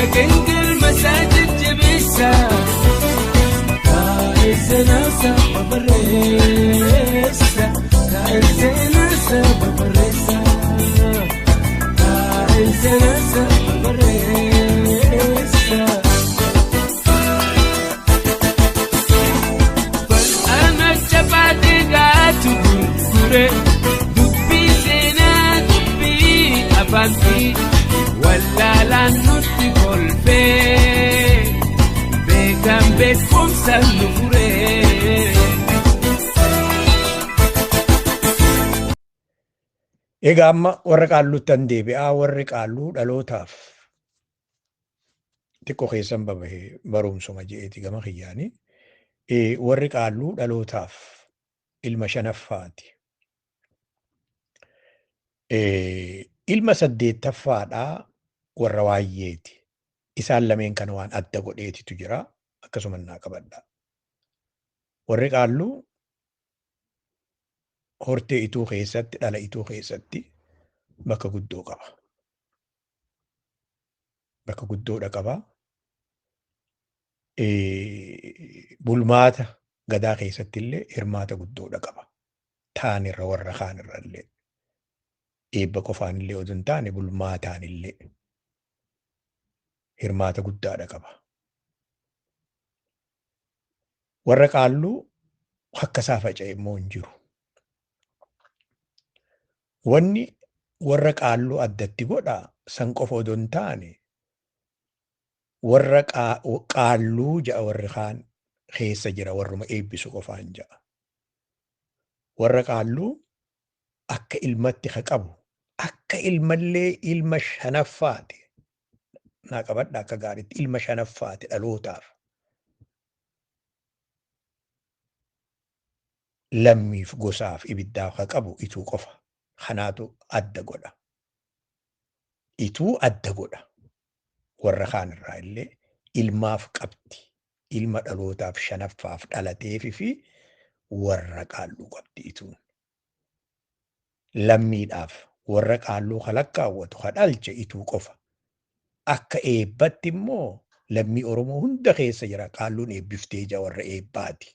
سكنت المساجد جبسة كايزناسة ببريسة كايزناسة ببريسة كايزناسة ببريسة فالأنا الشفعت قاتو كوري دبي سينا دبي أفانتي ولا لا نوتي golpe began becom salure egaa amma warra qaalluutti deebi'aa warri qaalluu dhalootaaf xiqqoo keessan babahee barumsuma je'eeti gama kiyyaanii warri qaalluu dhalootaaf ilma shanaffaati. Ilma saddeettaffaadhaa warra waayyeeti. Isaan lameen kan waan adda godheetitu jira akkasuma naa qabadha. Warri qaalluu hortee ituu keessatti dhala ituu keessatti bakka guddoo qaba. Bakka guddoodha qaba. Bulmaata gadaa keessatti illee hirmaata guddoodha qaba. Taanirra warra kaanirra illee eebba qofaan illee odoo hin taane bulmaataan illee hirmaata guddaadha qaba. Warra qaalluu akka isaa faca'e immoo hin jiru. Wanni warra qaalluu addatti godha san qofa odoo hin taane warra qaalluu ja'a warri kaan keessa jira warruma eebbisu qofaan ja'a. Warra qaalluu akka ilmatti ka qabu akka ilmallee ilma shanaffaati. Naa qabadha akka gaariitti ilma shanaffaati dhalootaaf. Lammiif gosaaf ibiddaaf ka qabu ituu qofa. Kanaatu adda godha. Ituu adda godha. Warra kaanirraa illee ilmaaf qabdi. Ilma dhalootaaf shanaffaaf dhalateefi fi warra qaalluu qabdi ituun. Lammiidhaaf warra qaalluu kalakkaawwatu ka dhalche ituu qofa. Akka eebbatti immoo lammii Oromoo hunda keessa jira qaalluun eebbiftee ija warra eebbaati.